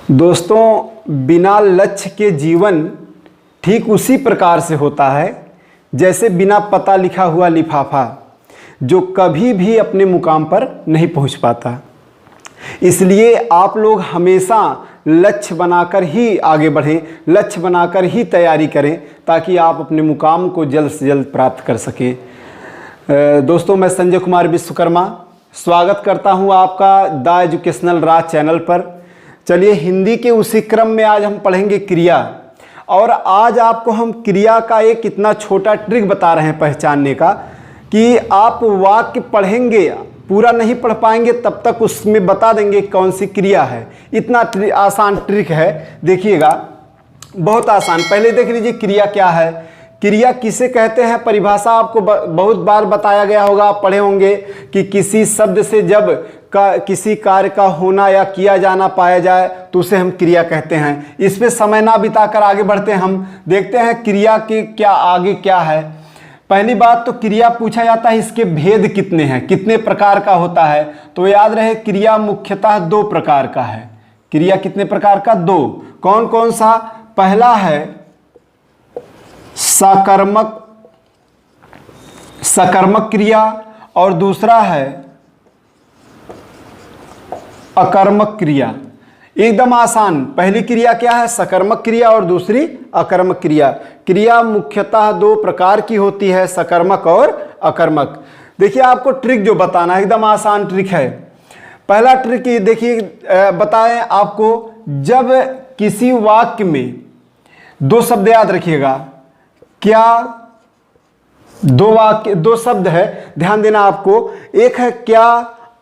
दोस्तों, बिना लक्ष्य के जीवन ठीक उसी प्रकार से होता है जैसे बिना पता लिखा हुआ लिफाफा जो कभी भी अपने मुकाम पर नहीं पहुंच पाता। इसलिए आप लोग हमेशा लक्ष्य बनाकर ही आगे बढ़ें, लक्ष्य बनाकर ही तैयारी करें ताकि आप अपने मुकाम को जल्द से जल्द प्राप्त कर सकें। दोस्तों, मैं संजय कुमार विश्वकर्मा स्वागत करता हूं आपका द एजुकेशनल राज चैनल पर। चलिए, हिंदी के उसी क्रम में आज हम पढ़ेंगे क्रिया, और आज आपको हम क्रिया का एक इतना छोटा ट्रिक बता रहे हैं पहचानने का कि आप वाक्य पढ़ेंगे, पूरा नहीं पढ़ पाएंगे तब तक उसमें बता देंगे कौन सी क्रिया है। इतना आसान ट्रिक है, देखिएगा, बहुत आसान। पहले देख लीजिए क्रिया क्या है। क्रिया किसे कहते हैं, परिभाषा आपको बहुत बार बताया गया होगा, आप पढ़े होंगे कि किसी शब्द से जब किसी कार्य का होना या किया जाना पाया जाए तो उसे हम क्रिया कहते हैं। इस पे समय ना बिताकर आगे बढ़ते हैं, हम देखते हैं क्रिया के क्या आगे क्या है। पहली बात तो क्रिया पूछा जाता है इसके भेद कितने हैं, कितने प्रकार का होता है। तो याद रहे क्रिया मुख्यतः दो प्रकार का है। क्रिया कितने प्रकार का? दो। कौन कौन सा? पहला है सकर्मक क्रिया और दूसरा है अकर्मक क्रिया। एकदम आसान। पहली क्रिया क्या है? सकर्मक क्रिया और दूसरी अकर्मक क्रिया। क्रिया मुख्यतः दो प्रकार की होती है, सकर्मक और अकर्मक। देखिए, आपको ट्रिक जो बताना है एकदम आसान ट्रिक है। पहला ट्रिक ये देखिए, बताएं आपको, जब किसी वाक्य में दो शब्द, याद रखिएगा, क्या दो शब्द है, ध्यान देना आपको। एक है क्या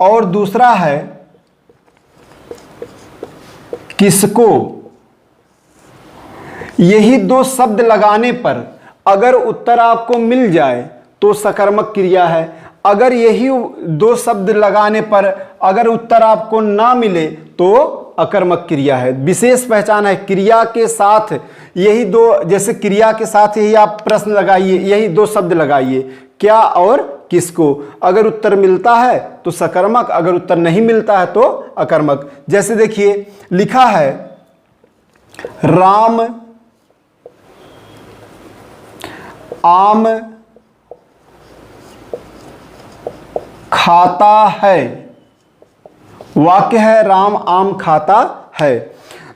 और दूसरा है किसको। यही दो शब्द लगाने पर अगर उत्तर आपको मिल जाए तो सकर्मक क्रिया है। अगर यही दो शब्द लगाने पर अगर उत्तर आपको ना मिले तो अकर्मक क्रिया है। विशेष पहचान है क्रिया के साथ यही दो, जैसे क्रिया के साथ यही आप प्रश्न लगाइए, यही दो शब्द लगाइए, क्या और किसको। अगर उत्तर मिलता है तो सकर्मक, अगर उत्तर नहीं मिलता है तो अकर्मक। जैसे देखिए लिखा है राम आम खाता है। वाक्य है राम आम खाता है।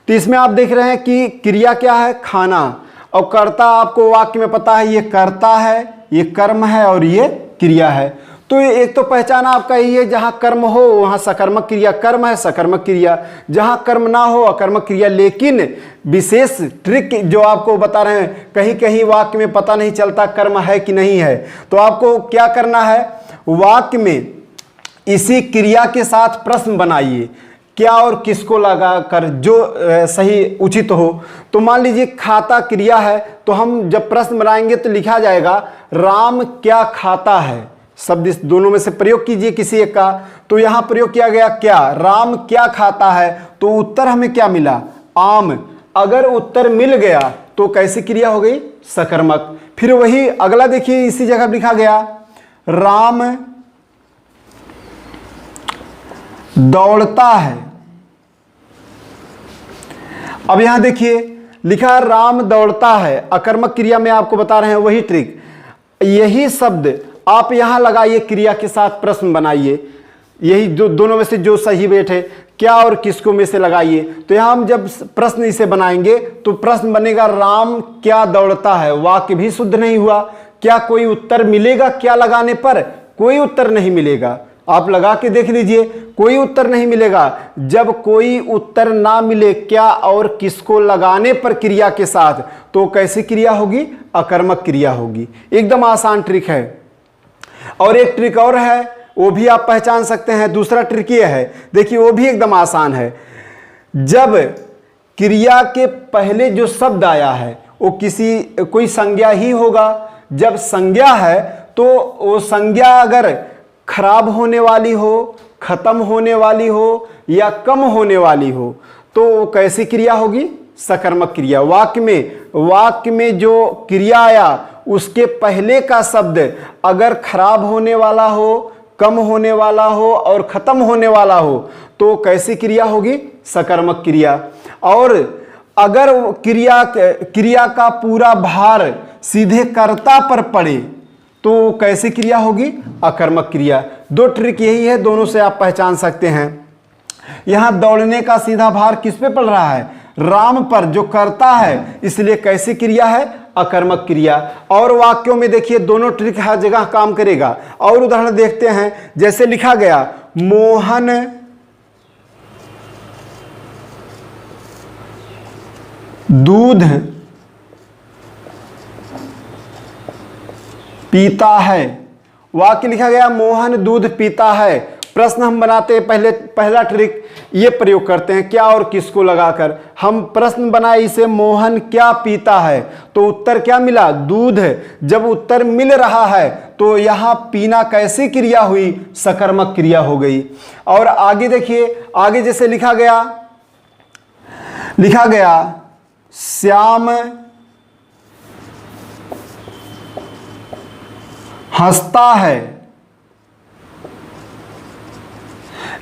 तो इसमें आप देख रहे हैं कि क्रिया क्या है? खाना। और कर्ता आपको वाक्य में पता है, ये कर्ता है, ये कर्म है और ये क्रिया है। तो एक तो पहचान आपका यही है, जहां कर्म हो वहां सकर्मक क्रिया कर्म है, सकर्मक क्रिया। जहां कर्म ना हो अकर्मक क्रिया। लेकिन विशेष ट्रिक जो आपको बता रहे हैं, कहीं कहीं वाक्य में पता नहीं चलता कर्म है कि नहीं है, तो आपको क्या करना है, वाक्य में इसी क्रिया के साथ प्रश्न बनाइए, क्या और किसको लगाकर, जो सही उचित हो। तो मान लीजिए खाता क्रिया है, तो हम जब प्रश्न बनाएंगे तो लिखा जाएगा राम क्या खाता है। शब्द इस दोनों में से प्रयोग कीजिए किसी एक का। तो यहां प्रयोग किया गया क्या, राम क्या खाता है, तो उत्तर हमें क्या मिला, आम। अगर उत्तर मिल गया तो कैसी क्रिया हो गई, सकर्मक। फिर वही अगला देखिए, इसी जगह लिखा गया राम दौड़ता है। अब यहां देखिए लिखा है राम दौड़ता है, अकर्मक क्रिया में आपको बता रहे हैं वही ट्रिक। यही शब्द आप यहां लगाइए, क्रिया के साथ प्रश्न बनाइए, यही जो दोनों में से जो सही बैठे, क्या और किसको में से लगाइए। तो यहां हम जब प्रश्न इसे बनाएंगे तो प्रश्न बनेगा राम क्या दौड़ता है। वाक्य भी शुद्ध नहीं हुआ। क्या कोई उत्तर मिलेगा क्या लगाने पर? कोई उत्तर नहीं मिलेगा। आप लगा के देख लीजिए, कोई उत्तर नहीं मिलेगा। जब कोई उत्तर ना मिले क्या और किसको लगाने पर क्रिया के साथ, तो कैसी क्रिया होगी, अकर्मक क्रिया होगी। एकदम आसान ट्रिक है। और एक ट्रिक और है, वो भी आप पहचान सकते हैं। दूसरा ट्रिक ये है, देखिए वो भी एकदम आसान है। जब क्रिया के पहले जो शब्द आया है वो कोई संज्ञा ही होगा। जब संज्ञा है तो वो संज्ञा अगर खराब होने वाली हो, खत्म होने वाली हो या कम होने वाली हो तो कैसी क्रिया होगी, सकर्मक क्रिया। वाक्य में जो क्रिया आया उसके पहले का शब्द अगर खराब होने वाला हो, कम होने वाला हो और खत्म होने वाला हो तो कैसी क्रिया होगी? सकर्मक क्रिया। और अगर क्रिया का पूरा भार सीधे कर्ता पर पड़े तो कैसी क्रिया होगी? अकर्मक क्रिया। दो ट्रिक यही है, दोनों से आप पहचान सकते हैं। यहां दौड़ने का सीधा भार किस पे पड़ रहा है? राम पर, जो करता है, इसलिए कैसी क्रिया है? अकर्मक क्रिया। और वाक्यों में देखिए दोनों ट्रिक हर जगह काम करेगा। और उदाहरण देखते हैं, जैसे लिखा गया मोहन दूध पीता है। वाक्य लिखा गया मोहन दूध पीता है। प्रश्न हम बनाते हैं, पहला ट्रिक ये प्रयोग करते हैं, क्या और किसको लगाकर। हम प्रश्न बनाए इसे मोहन क्या पीता है, तो उत्तर क्या मिला? दूध। जब उत्तर मिल रहा है तो यहां पीना कैसी क्रिया हुई? सकर्मक क्रिया हो गई। और आगे देखिए, आगे जैसे लिखा गया श्याम हंसता है।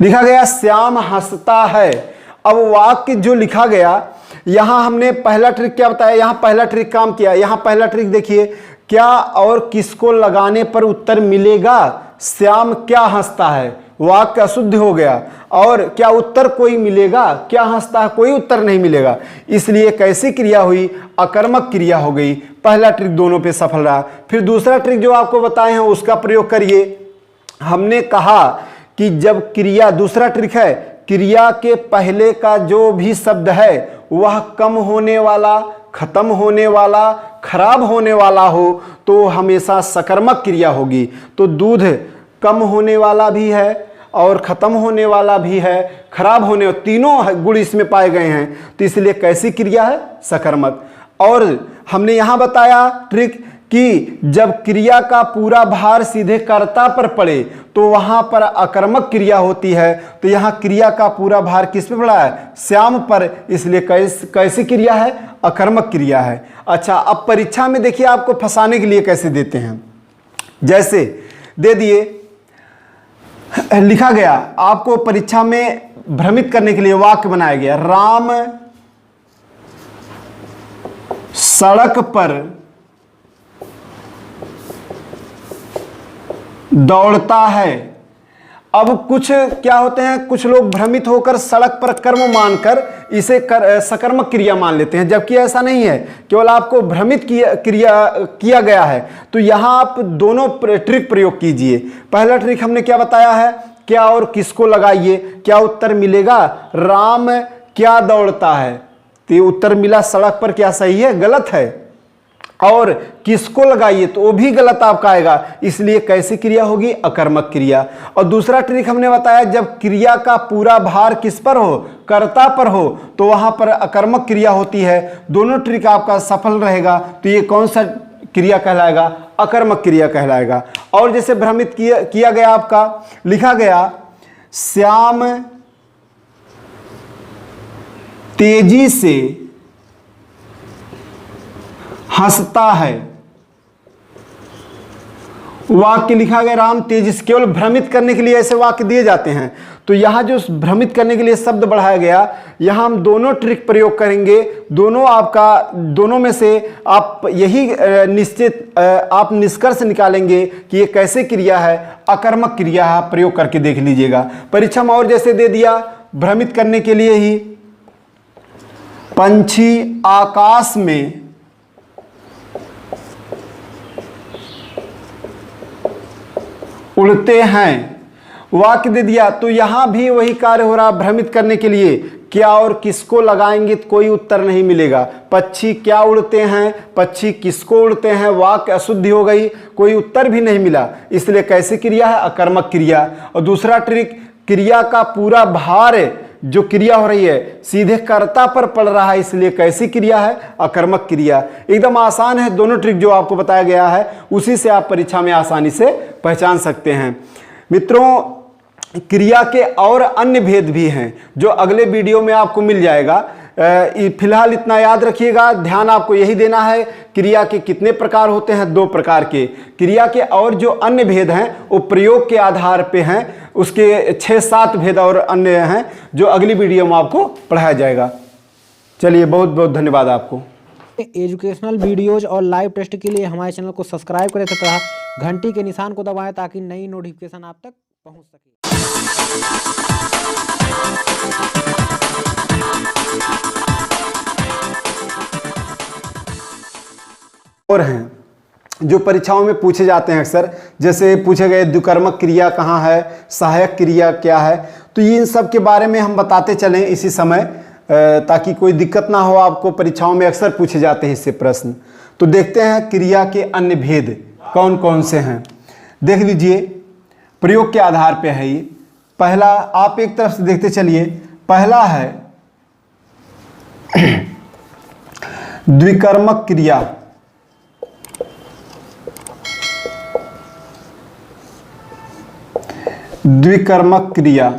लिखा गया श्याम हंसता है। अब वाक्य जो लिखा गया, यहां हमने पहला ट्रिक क्या बताया? यहां पहला ट्रिक काम किया। यहां पहला ट्रिक देखिए, क्या और किसको लगाने पर उत्तर मिलेगा? श्याम क्या हंसता है, वाक्य अशुद्ध हो गया। और क्या उत्तर कोई मिलेगा? क्या हंसता है, कोई उत्तर नहीं मिलेगा। इसलिए कैसी क्रिया हुई? अकर्मक क्रिया हो गई। पहला ट्रिक दोनों पे सफल रहा। फिर दूसरा ट्रिक जो आपको बताए हैं उसका प्रयोग करिए। हमने कहा कि जब क्रिया, दूसरा ट्रिक है, क्रिया के पहले का जो भी शब्द है वह कम होने वाला, खत्म होने वाला, खराब होने वाला हो तो हमेशा सकर्मक क्रिया होगी। तो दूध कम होने वाला भी है और खत्म होने वाला भी है, खराब होने, तीनों गुण इसमें पाए गए हैं, तो इसलिए कैसी क्रिया है? सकर्मक। और हमने यहां बताया ट्रिक कि जब क्रिया का पूरा भार सीधे कर्ता पर पड़े तो वहां पर अकर्मक क्रिया होती है। तो यहां क्रिया का पूरा भार किस पे पड़ा है? श्याम पर, इसलिए कैसी क्रिया है? अकर्मक क्रिया है। अच्छा, अब परीक्षा में देखिए आपको फंसाने के लिए कैसे देते हैं। जैसे दे दिए, लिखा गया आपको परीक्षा में भ्रमित करने के लिए वाक्य बनाया गया, राम सड़क पर दौड़ता है। अब कुछ क्या होते हैं, कुछ लोग भ्रमित होकर सड़क पर कर्म मानकर इसे सकर्मक क्रिया मान लेते हैं, जबकि ऐसा नहीं है, केवल आपको भ्रमित किया गया है। तो यहां आप दोनों ट्रिक प्रयोग कीजिए। पहला ट्रिक हमने क्या बताया है? क्या और किसको लगाइए, क्या उत्तर मिलेगा? राम क्या दौड़ता है, तो ये उत्तर मिला सड़क पर, क्या सही है? गलत है। और किसको लगाइए तो वो भी गलत आपका आएगा, इसलिए कैसी क्रिया होगी? अकर्मक क्रिया। और दूसरा ट्रिक हमने बताया, जब क्रिया का पूरा भार किस पर हो? कर्ता पर हो, तो वहां पर अकर्मक क्रिया होती है। दोनों ट्रिक आपका सफल रहेगा, तो ये कौन सा क्रिया कहलाएगा? अकर्मक क्रिया कहलाएगा। और जैसे भ्रमित किया गया, आपका लिखा गया श्याम तेजी से हंसता है। वाक्य लिखा गया राम तेजी से, केवल भ्रमित करने के लिए ऐसे वाक्य दिए जाते हैं। तो यहां जो भ्रमित करने के लिए शब्द बढ़ाया गया, यहां हम दोनों ट्रिक प्रयोग करेंगे। दोनों में से आप यही आप निष्कर्ष निकालेंगे कि ये कैसे क्रिया है? अकर्मक क्रिया है। प्रयोग करके देख लीजिएगा परीक्षा में। और जैसे दे दिया भ्रमित करने के लिए ही, पंछी आकाश में उड़ते हैं। वाक्य दे दिया, तो यहां भी वही कार्य हो रहा, भ्रमित करने के लिए क्या और किसको लगाएंगे तो कोई उत्तर नहीं मिलेगा। पक्षी क्या उड़ते हैं, पक्षी किसको उड़ते हैं, वाक्य अशुद्धि हो गई, कोई उत्तर भी नहीं मिला, इसलिए कैसी क्रिया है? अकर्मक क्रिया। और दूसरा ट्रिक, क्रिया का पूरा भार जो क्रिया हो रही है सीधे कर्ता पर पड़ रहा है, इसलिए कैसी क्रिया है? अकर्मक क्रिया। एकदम आसान है, दोनों ट्रिक जो आपको बताया गया है उसी से आप परीक्षा में आसानी से पहचान सकते हैं। मित्रों, क्रिया के और अन्य भेद भी हैं जो अगले वीडियो में आपको मिल जाएगा। फिलहाल इतना याद रखिएगा, ध्यान आपको यही देना है, क्रिया के कितने प्रकार होते हैं, 2 प्रकार के। क्रिया के और जो अन्य भेद हैं वो प्रयोग के आधार पे हैं, उसके 6-7 भेद और अन्य हैं जो अगली वीडियो में आपको पढ़ाया जाएगा। चलिए, बहुत बहुत धन्यवाद आपको। एजुकेशनल वीडियोज और लाइव टेस्ट के लिए हमारे चैनल को सब्सक्राइब करें तथा घंटी के निशान को दबाएं ताकि नई नोटिफिकेशन आप तक पहुंच सके। और हैं जो परीक्षाओं में पूछे जाते हैं अक्सर, जैसे पूछे गए द्विकर्मक क्रिया कहाँ है, सहायक क्रिया क्या है, तो इन सब के बारे में हम बताते चलें इसी समय, ताकि कोई दिक्कत ना हो आपको। परीक्षाओं में अक्सर पूछे जाते हैं इससे प्रश्न। तो देखते हैं क्रिया के अन्य भेद कौन कौन से हैं। देख लीजिए, प्रयोग के आधार पे है ये। पहला, आप एक तरफ से देखते चलिए, पहला है द्विकर्मक क्रिया। द्विकर्मक क्रिया,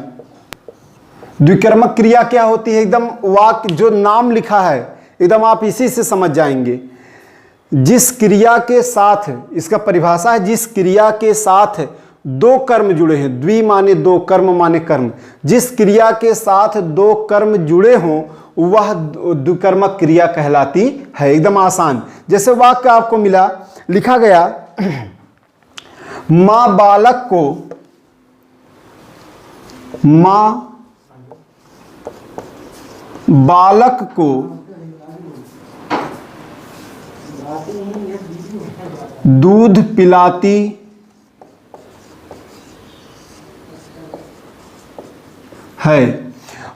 द्विकर्मक क्रिया क्या होती है? एकदम वाक्य जो नाम लिखा है एकदम आप इसी से समझ जाएंगे। जिस क्रिया के साथ, इसका परिभाषा है, जिस क्रिया के साथ 2 कर्म जुड़े हैं, द्वि माने 2, कर्म माने कर्म, जिस क्रिया के साथ 2 कर्म जुड़े हों वह द्विकर्मक क्रिया कहलाती है। एकदम आसान। जैसे वाक्य आपको मिला, लिखा गया, मां बालक को, मां बालक को दूध पिलाती है।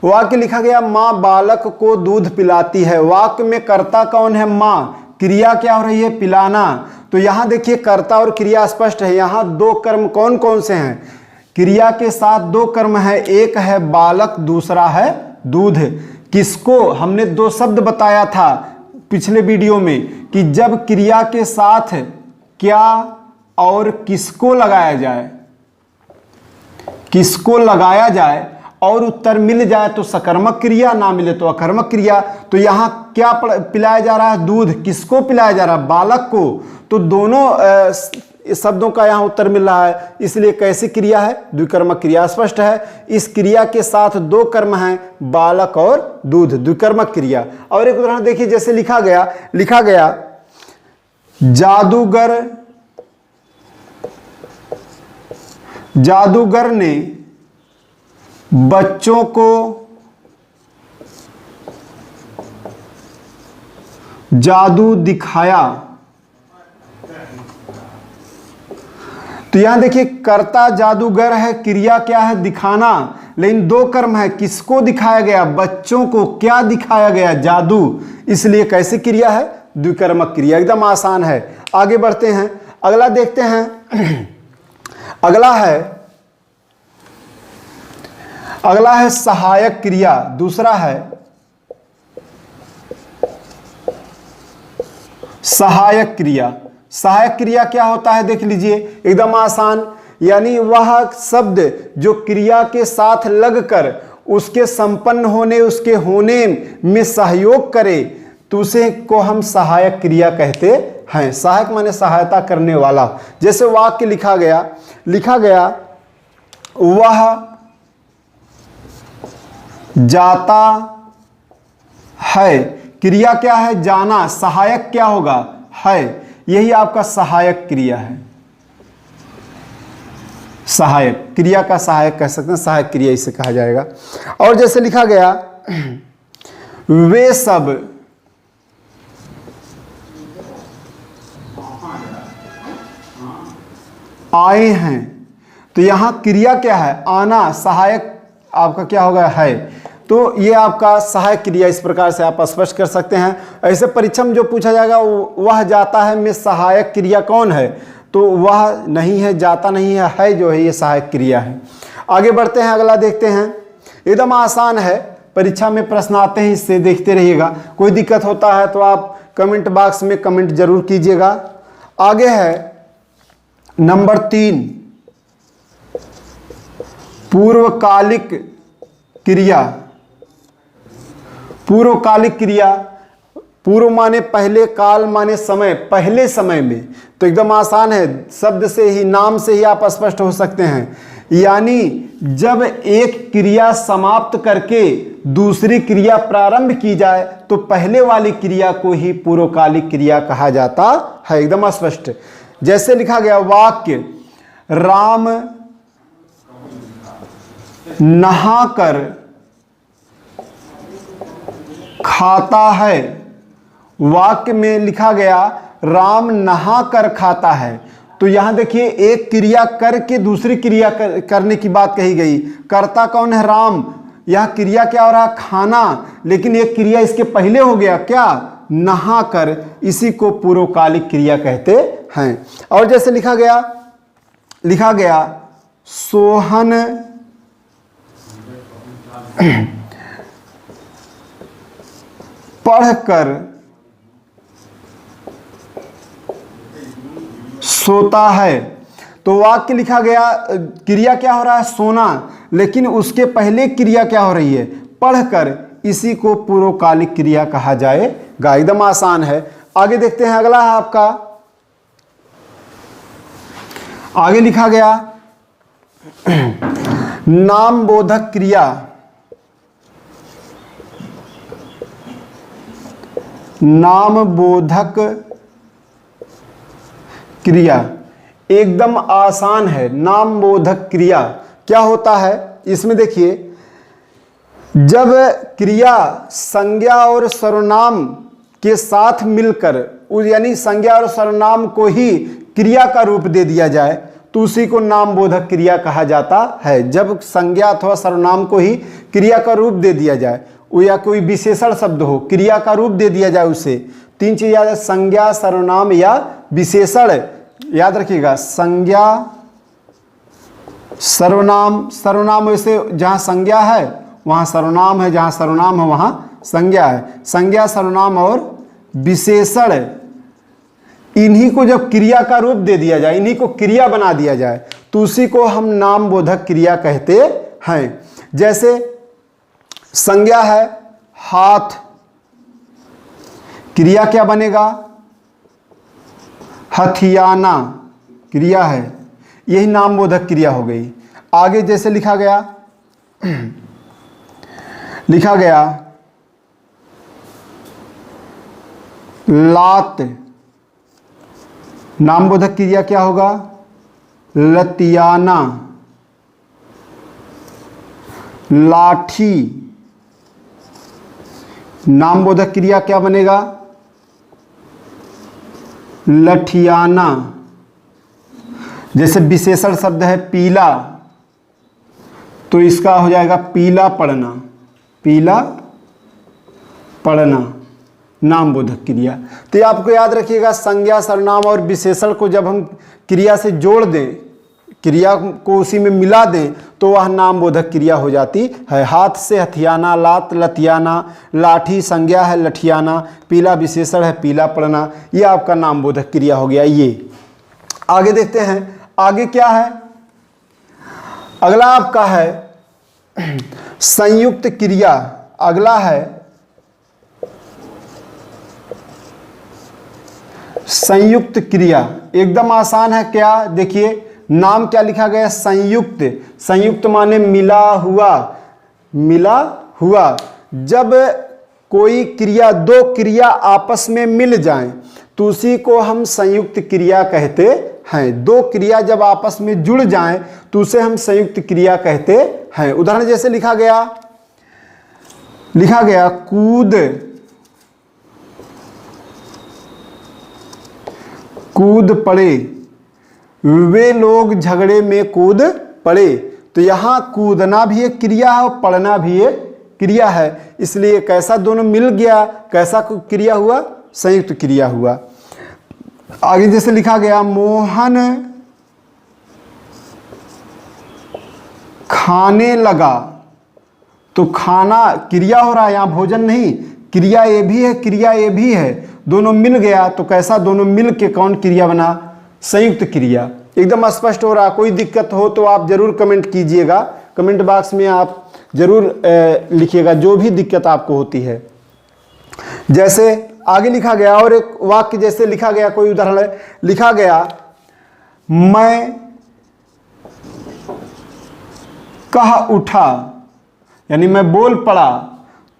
वाक्य लिखा गया, मां बालक को दूध पिलाती है। वाक्य में कर्ता कौन है? मां। क्रिया क्या हो रही है? पिलाना। तो यहां देखिए कर्ता और क्रिया स्पष्ट है। यहां 2 कर्म कौन कौन से हैं? क्रिया के साथ 2 कर्म है, एक है बालक, दूसरा है दूध। किसको? हमने 2 शब्द बताया था पिछले वीडियो में कि जब क्रिया के साथ क्या और किसको लगाया जाए, किसको लगाया जाए और उत्तर मिल जाए तो सकर्मक क्रिया, ना मिले तो अकर्मक क्रिया। तो यहां क्या पिलाया जा रहा है? दूध। किसको पिलाया जा रहा है? बालक को। तो दोनों शब्दों का यहां उत्तर मिल रहा है, इसलिए कैसी क्रिया है? द्विकर्मक क्रिया। स्पष्ट है। इस क्रिया के साथ 2 कर्म हैं, बालक और दूध, द्विकर्मक क्रिया। और एक उदाहरण देखिए, जैसे लिखा गया जादूगर ने बच्चों को जादू दिखाया। तो यहां देखिए, कर्ता जादूगर है, क्रिया क्या है? दिखाना। लेकिन 2 कर्म है, किसको दिखाया गया? बच्चों को। क्या दिखाया गया? जादू। इसलिए कैसी क्रिया है? द्विकर्मक क्रिया। एकदम आसान है। आगे बढ़ते हैं, अगला देखते हैं। अगला है सहायक क्रिया। दूसरा है सहायक क्रिया। सहायक क्रिया क्या होता है? देख लीजिए, एकदम आसान। यानी वह शब्द जो क्रिया के साथ लगकर उसके संपन्न होने, उसके होने में सहयोग करे, तो उसे को हम सहायक क्रिया कहते हैं। सहायक माने सहायता करने वाला। जैसे वाक्य लिखा गया वह जाता है। क्रिया क्या है? जाना। सहायक क्या होगा? है। यही आपका सहायक क्रिया है। सहायक क्रिया का सहायक कह सकते हैं, सहायक क्रिया इसे कहा जाएगा। और जैसे लिखा गया, वे सब आए हैं। तो यहां क्रिया क्या है? आना। सहायक आपका क्या होगा? है। तो ये आपका सहायक क्रिया, इस प्रकार से आप स्पष्ट कर सकते हैं। ऐसे परीक्षा में जो पूछा जाएगा, वह जाता है में सहायक क्रिया कौन है? तो वह नहीं है, जाता नहीं है जो है ये सहायक क्रिया है। आगे बढ़ते हैं, अगला देखते हैं। एकदम आसान है, परीक्षा में प्रश्न आते हैं, इससे देखते रहिएगा। कोई दिक्कत होता है तो आप कमेंट बॉक्स में कमेंट जरूर कीजिएगा। आगे है नंबर 3, पूर्वकालिक क्रिया। पूर्वकालिक क्रिया, पूर्व माने पहले, काल माने समय, पहले समय में, तो एकदम आसान है, शब्द से ही, नाम से ही आप स्पष्ट हो सकते हैं। यानी जब एक क्रिया समाप्त करके दूसरी क्रिया प्रारंभ की जाए तो पहले वाली क्रिया को ही पूर्वकालिक क्रिया कहा जाता है, एकदम स्पष्ट। जैसे लिखा गया वाक्य, राम नहाकर खाता है। वाक्य में लिखा गया राम नहाकर खाता है, तो यहां देखिए एक क्रिया करके दूसरी क्रिया करने की बात कही गई। कर्ता कौन है? राम। यह क्रिया क्या हो रहा? खाना। लेकिन एक क्रिया इसके पहले हो गया, क्या? नहाकर। इसी को पूर्वकालिक क्रिया कहते हैं। और जैसे लिखा गया सोहन पढ़कर सोता है, तो वाक्य लिखा गया, क्रिया क्या हो रहा है? सोना। लेकिन उसके पहले क्रिया क्या हो रही है? पढ़कर। इसी को पूर्वकालिक क्रिया कहा जाएगा। एकदम आसान है। आगे देखते हैं, अगला है आपका, आगे लिखा गया नामबोधक क्रिया। नामबोधक क्रिया एकदम आसान है। नामबोधक क्रिया क्या होता है? इसमें देखिए, जब क्रिया संज्ञा और सर्वनाम के साथ मिलकर, यानी संज्ञा और सर्वनाम को ही क्रिया का रूप दे दिया जाए तो उसी को नामबोधक क्रिया कहा जाता है। जब संज्ञा अथवा सर्वनाम को ही क्रिया का रूप दे दिया जाए, या कोई विशेषण शब्द हो, क्रिया का रूप दे दिया जाए उसे, तीन चीज याद है, संज्ञा, सर्वनाम या विशेषण। याद रखिएगा, संज्ञा, सर्वनाम। सर्वनाम वैसे जहां संज्ञा है वहां सर्वनाम है, जहां सर्वनाम है वहां संज्ञा है। संज्ञा, सर्वनाम और विशेषण, इन्हीं को जब क्रिया का रूप दे दिया जाए, इन्हीं को क्रिया बना दिया जाए तो उसी को हम नामबोधक क्रिया कहते हैं। जैसे संज्ञा है हाथ, क्रिया क्या बनेगा? हथियाना क्रिया है, यही नामबोधक क्रिया हो गई। आगे जैसे लिखा गया लात, नामबोधक क्रिया क्या होगा? लतियाना। लाठी, नामबोधक क्रिया क्या बनेगा? लठियाना। जैसे विशेषण शब्द है पीला, तो इसका हो जाएगा पीला पड़ना। पीला पड़ना नामबोधक क्रिया। तो ये आपको याद रखिएगा, संज्ञा, सर्वनाम और विशेषण को जब हम क्रिया से जोड़ दें, क्रिया को उसी में मिला दें, तो वह नामबोधक क्रिया हो जाती है। हाथ से हथियाना, लात लतियाना, लाठी संज्ञा है लठियाना, पीला विशेषण है पीला पड़ना, ये आपका नामबोधक क्रिया हो गया। ये आगे देखते हैं, आगे क्या है? अगला आपका है संयुक्त क्रिया। अगला है संयुक्त क्रिया, एकदम आसान है। क्या? देखिए, नाम क्या लिखा गया? संयुक्त। संयुक्त माने मिला हुआ। मिला हुआ। जब कोई क्रिया, दो क्रिया आपस में मिल जाएं तो उसी को हम संयुक्त क्रिया कहते हैं। दो क्रिया जब आपस में जुड़ जाएं तो उसे हम संयुक्त क्रिया कहते हैं। उदाहरण जैसे लिखा गया कूद, कूद पड़े, वे लोग झगड़े में कूद पड़े। तो यहां कूदना भी एक क्रिया है और पड़ना भी एक क्रिया है, इसलिए कैसा दोनों मिल गया, कैसा क्रिया हुआ? संयुक्त क्रिया हुआ। आगे जैसे लिखा गया मोहन खाने लगा, तो खाना क्रिया हो रहा है, यहां भोजन नहीं, क्रिया ये भी है, क्रिया ये भी है, दोनों मिल गया तो कैसा? दोनों मिल के कौन क्रिया बना? संयुक्त क्रिया। एकदम स्पष्ट हो रहा। कोई दिक्कत हो तो आप जरूर कमेंट कीजिएगा, कमेंट बॉक्स में आप जरूर लिखिएगा जो भी दिक्कत आपको होती है। जैसे आगे लिखा गया, और एक वाक्य जैसे लिखा गया, कोई उदाहरण है, लिखा गया मैं कह उठा, यानी मैं बोल पड़ा।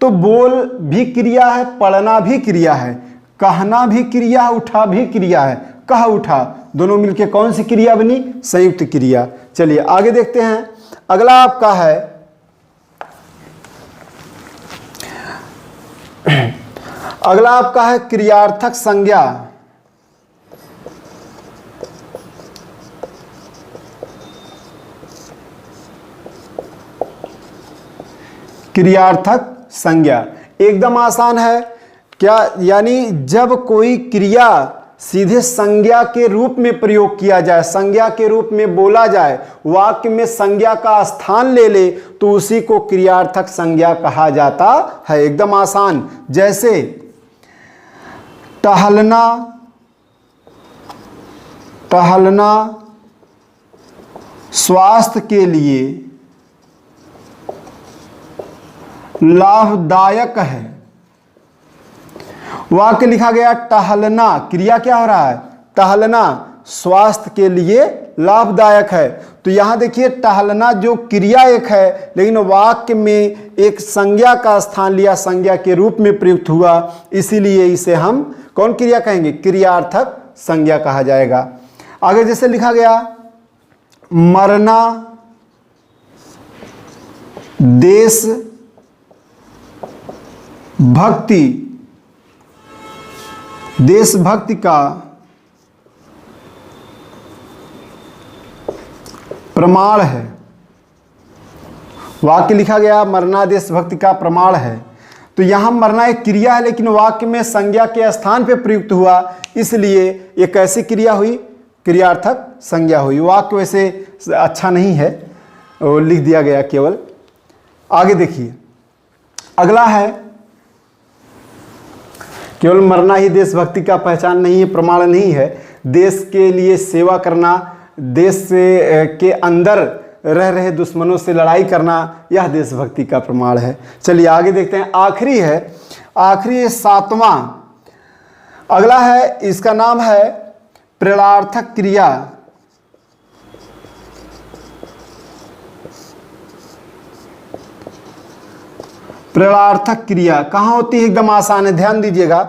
तो बोल भी क्रिया है, पढ़ना भी क्रिया है, कहना भी क्रिया, उठा भी क्रिया है। कह उठा दोनों मिलके कौन सी क्रिया बनी? संयुक्त क्रिया। चलिए आगे देखते हैं। अगला आपका है क्रियार्थक संज्ञा। क्रियार्थक संज्ञा एकदम आसान है क्या? यानी जब कोई क्रिया सीधे संज्ञा के रूप में प्रयोग किया जाए, संज्ञा के रूप में बोला जाए, वाक्य में संज्ञा का स्थान ले ले, तो उसी को क्रियार्थक संज्ञा कहा जाता है। एकदम आसान। जैसे टहलना, टहलना स्वास्थ्य के लिए लाभदायक है। वाक्य लिखा गया टहलना, क्रिया क्या हो रहा है? टहलना स्वास्थ्य के लिए लाभदायक है। तो यहां देखिए टहलना जो क्रिया एक है, लेकिन वाक्य में एक संज्ञा का स्थान लिया, संज्ञा के रूप में प्रयुक्त हुआ, इसीलिए इसे हम कौन क्रिया कहेंगे? क्रियार्थक संज्ञा कहा जाएगा। आगे जैसे लिखा गया मरना देश भक्ति, देशभक्ति का प्रमाण है। वाक्य लिखा गया मरना देशभक्ति का प्रमाण है। तो यहां मरना एक क्रिया है, लेकिन वाक्य में संज्ञा के स्थान पे प्रयुक्त हुआ, इसलिए ये कैसी क्रिया हुई? क्रियार्थक संज्ञा हुई। वाक्य वैसे अच्छा नहीं है, वो लिख दिया गया केवल। आगे देखिए अगला है केवल मरना ही देशभक्ति का पहचान नहीं है, प्रमाण नहीं है। देश के लिए सेवा करना, देश से के अंदर रह रहे दुश्मनों से लड़ाई करना, यह देशभक्ति का प्रमाण है। चलिए आगे देखते हैं। आखिरी है, आखिरी 7वां। अगला है, इसका नाम है प्रेरणार्थक क्रिया। प्रेरणार्थक क्रिया कहाँ होती है? एकदम आसान है, ध्यान दीजिएगा।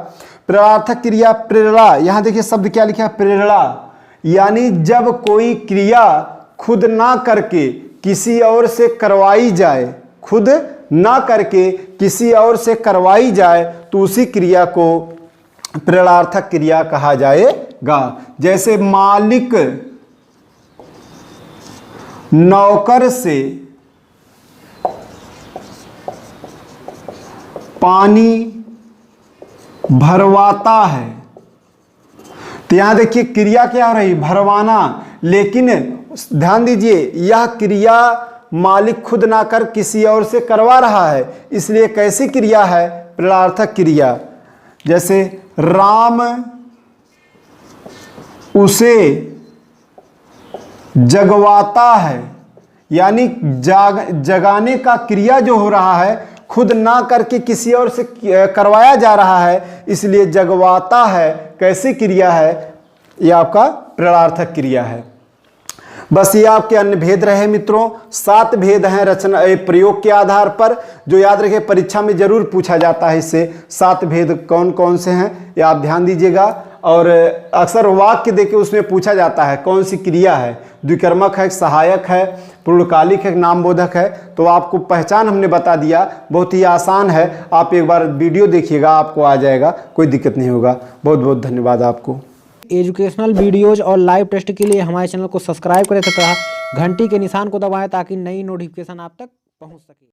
प्रेरणार्थक क्रिया प्रेरणा, यहां देखिए शब्द क्या लिखा है? प्रेरणा। यानी जब कोई क्रिया खुद ना करके किसी और से करवाई जाए, खुद ना करके किसी और से करवाई जाए, तो उसी क्रिया को प्रेरणार्थक क्रिया कहा जाएगा। जैसे मालिक नौकर से पानी भरवाता है, तो यहां देखिए क्रिया क्या हो रही? भरवाना। लेकिन ध्यान दीजिए यह क्रिया मालिक खुद ना कर किसी और से करवा रहा है, इसलिए कैसी क्रिया है? प्रेरणार्थक क्रिया। जैसे राम उसे जगवाता है, यानी जगाने का क्रिया जो हो रहा है खुद ना करके किसी और से करवाया जा रहा है, इसलिए जगवाता है। कैसी क्रिया है? यह आपका प्रेरणार्थक क्रिया है। बस ये आपके अन्य भेद रहे मित्रों। 7 भेद हैं रचना प्रयोग के आधार पर, जो याद रखे परीक्षा में जरूर पूछा जाता है। इससे 7 भेद कौन कौन से हैं ये आप ध्यान दीजिएगा। और अक्सर वाक्य देके उसमें पूछा जाता है कौन सी क्रिया है, द्विकर्मक है, सहायक है, पूर्णकालिक है, नामबोधक है। तो आपको पहचान हमने बता दिया, बहुत ही आसान है। आप एक बार वीडियो देखिएगा, आपको आ जाएगा, कोई दिक्कत नहीं होगा। बहुत बहुत धन्यवाद आपको। एजुकेशनल वीडियोज और लाइव टेस्ट के लिए हमारे चैनल को सब्सक्राइब करें तथा घंटी के निशान को दबाएं ताकि नई नोटिफिकेशन आप तक पहुंच सके।